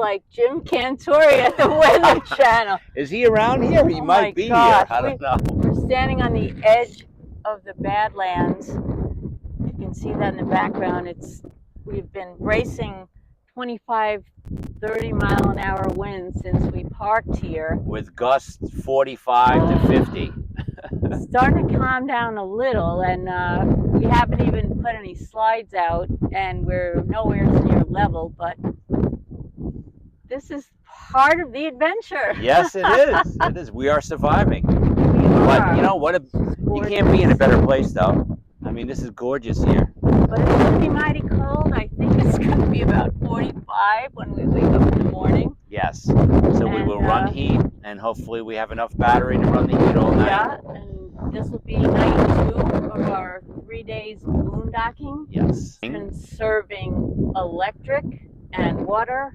like Jim Cantore at the Weather Channel. Is he around here? He might be gosh. here. I don't know. We're standing on the edge of the Badlands. You can see that in the background. We've been bracing 25, 30 mile an hour winds since we parked here. With gusts 45 to 50. It's starting to calm down a little, and we haven't even put any slides out, and we're nowhere near level, but this is part of the adventure. Yes, it is. It is. We are surviving. But you know what? You can't be in a better place, though. I mean, this is gorgeous here. But it's going to be mighty cold. I think it's going to be about 45 when we wake up in the morning. Yes. So we will run heat, and hopefully we have enough battery to run the heat all night. Yeah, and this will be night 2 of our 3 days boondocking. Yes. Conserving electric and water.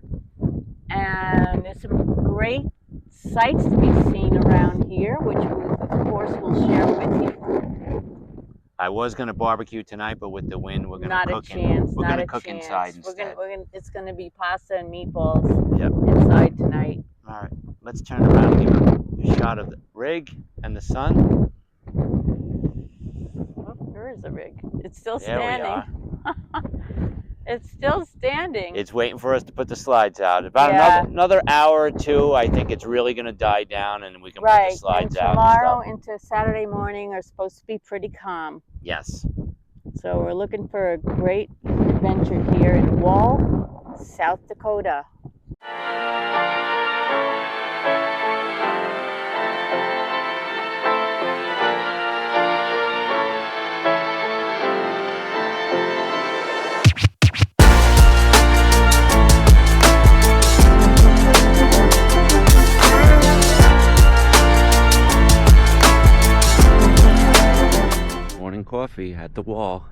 And there's some great sights to be seen around here, which we, of course, will share with you. I was going to barbecue tonight, but with the wind, we're going to cook. We're going to cook inside instead. It's going to be pasta and meatballs inside tonight. All right, let's turn around and give a shot of the rig and the sun. Oh, there is a rig. It's still standing. There we are. It's still standing. It's waiting for us to put the slides out. About another hour or two, I think it's really going to die down, and we can put the slides out. Tomorrow into Saturday morning are supposed to be pretty calm. Yes. So we're looking for a great adventure here in Wall, South Dakota. Coffee at the wall.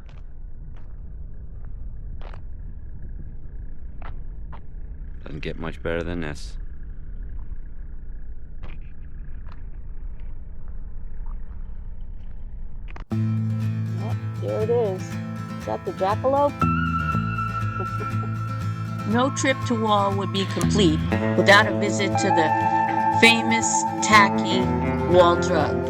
Doesn't get much better than this. Oh, there it is. Is that the jackalope? No trip to Wall would be complete without a visit to the famous tacky walldrug.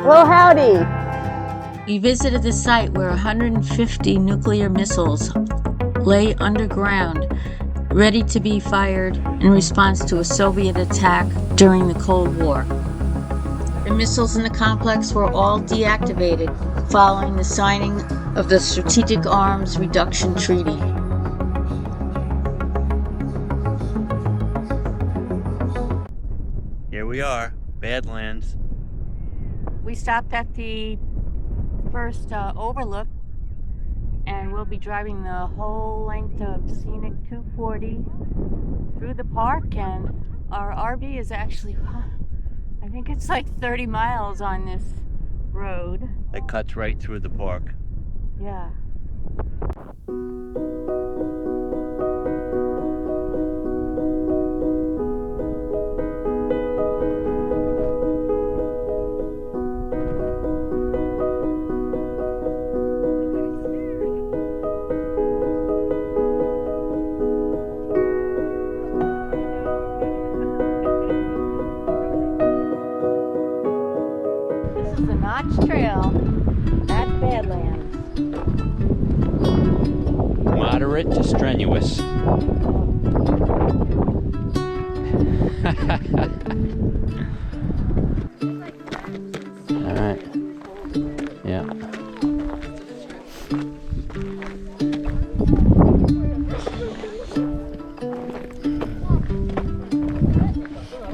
Well, howdy. We visited the site where 150 nuclear missiles lay underground, ready to be fired in response to a Soviet attack during the Cold War. The missiles in the complex were all deactivated following the signing of the Strategic Arms Reduction Treaty. Here we are, Badlands. We stopped at the first overlook, and we'll be driving the whole length of Scenic 240 through the park, and our RV is actually, I think it's like 30 miles on this road. That cuts right through the park. Yeah. Notchtrail at Badlands. Moderate to strenuous. All right. Yeah.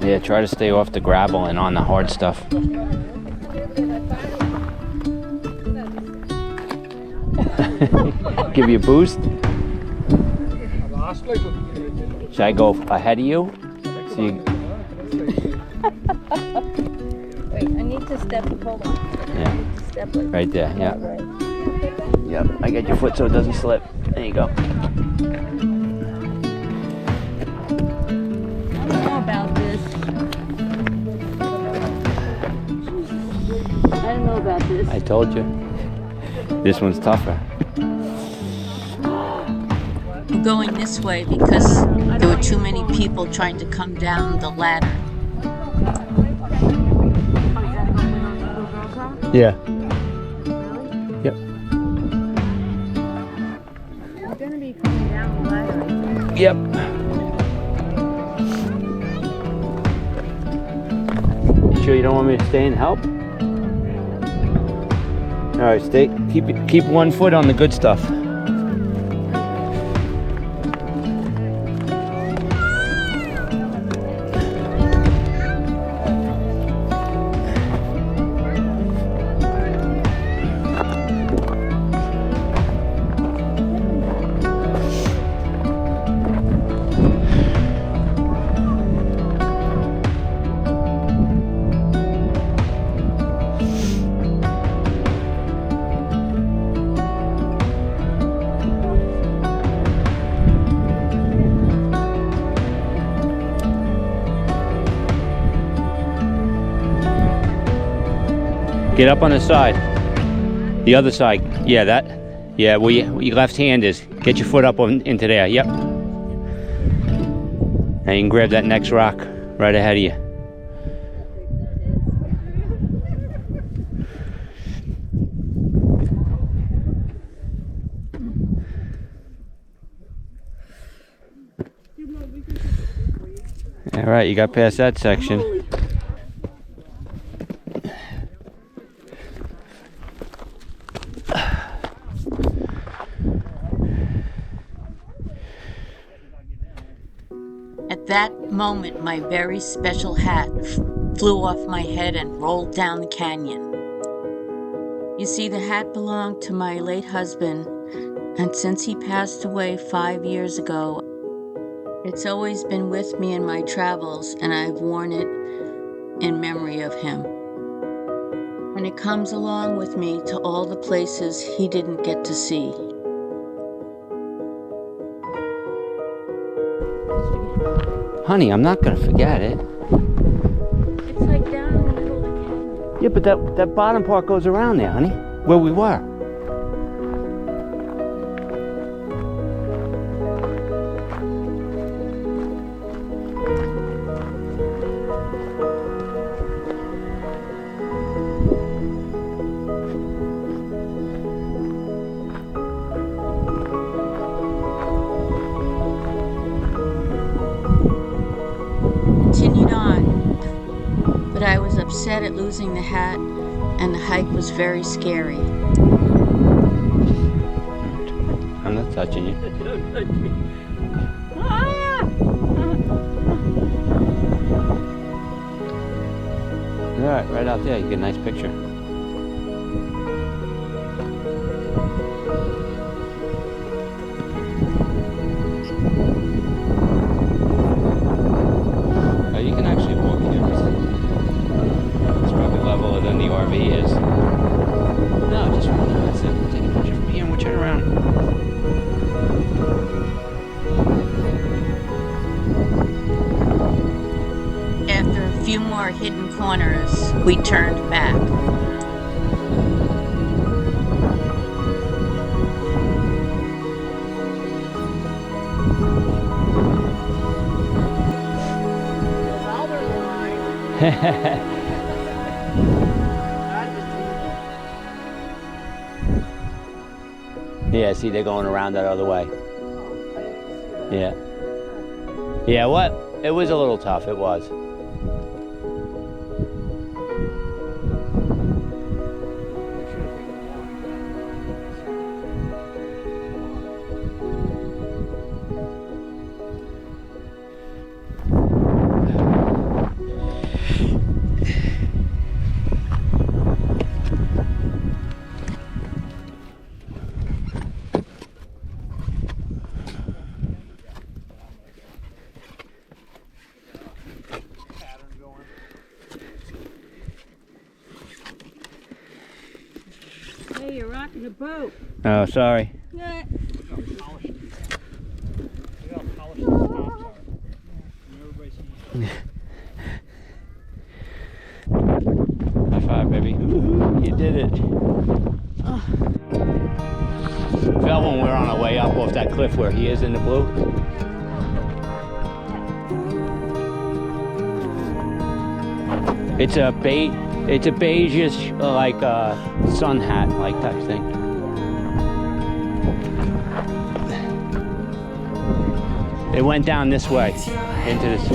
Yeah, try to stay off the gravel and on the hard stuff. Give you a boost. Should I go ahead of you? So you... Wait, I need to step. Hold on. Yeah. Step like right there. Yeah. Right. Yep. I got your foot so it doesn't slip. There you go. I don't know about this. I don't know about this. I told you. This one's tougher. I'm going this way because there were too many people trying to come down the ladder. Yeah. Yep. We're going to be coming down the ladder. Yep. You sure you don't want me to stay and help? All right, stay. Keep 1 foot on the good stuff. Get up on the side. The other side. Yeah, that. Yeah, where your left hand is. Get your foot up into there. Yep. And you can grab that next rock right ahead of you. All right, you got past that section. At that moment, my very special hat flew off my head and rolled down the canyon. You see, the hat belonged to my late husband, and since he passed away 5 years ago, it's always been with me in my travels, and I've worn it in memory of him. And it comes along with me to all the places he didn't get to see. Honey, I'm not gonna forget it. It's like down in the middle of the canyon. Yeah, but that bottom part goes around there, honey. Where we were. Continued on, but I was upset at losing the hat, and the hike was very scary. I'm not touching you. All right out there, you get a nice picture. You can actually walk here. It's probably leveler than the RV is. No, just that's it. Take a picture from here and we'll turn around. After a few more hidden corners, we turned back. Yeah, see, they're going around that other way. Yeah. Yeah, what? It was a little tough, it was. Hey, you're rocking the boat. Oh, sorry. Yeah. baby. Ooh, you did it. Oh. Felt when we were on our way up off that cliff where he is in the blue. It's a beigeish like sun hat like type thing. It went down this way into this.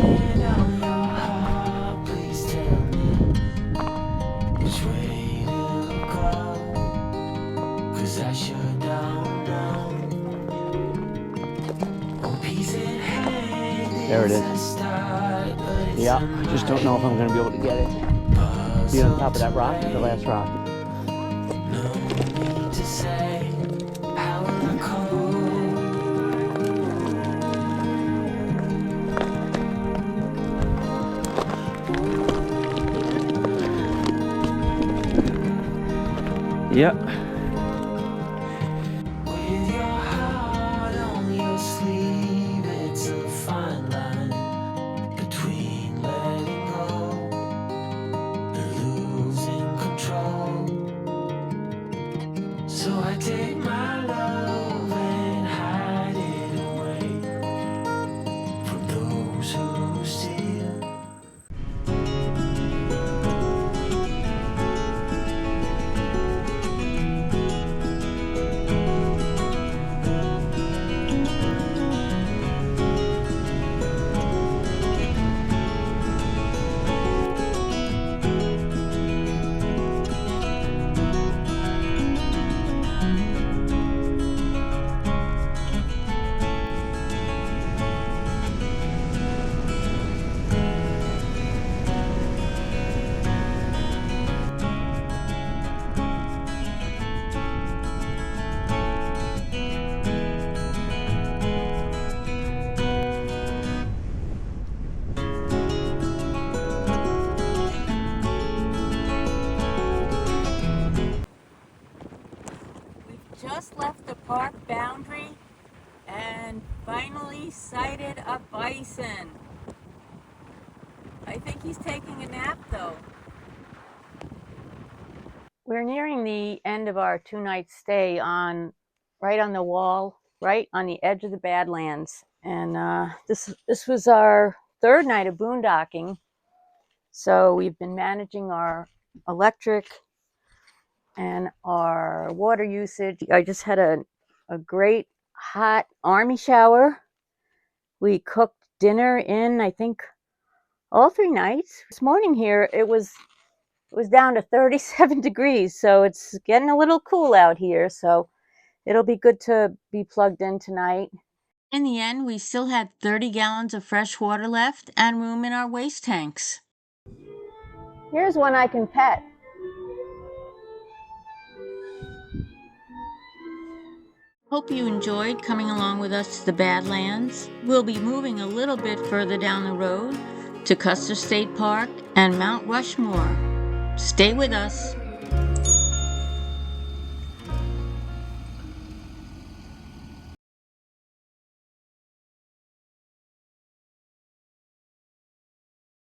There it is. Yeah, I just don't know if I'm going to be able to get it. Be on top of that rock, the last rock. Yep. Just left the park boundary and finally sighted a bison. I think he's taking a nap though. We're nearing the end of our 2-night stay right on the wall, right on the edge of the Badlands. And this was our 3rd night of boondocking. So we've been managing our electric and our water usage. I just had a great hot army shower. We cooked dinner in, I think, all 3 nights. This morning here, it was down to 37 degrees, so it's getting a little cool out here, so it'll be good to be plugged in tonight. In the end, we still had 30 gallons of fresh water left and room in our waste tanks. Here's one I can pet. Hope you enjoyed coming along with us to the Badlands. We'll be moving a little bit further down the road to Custer State Park and Mount Rushmore. Stay with us.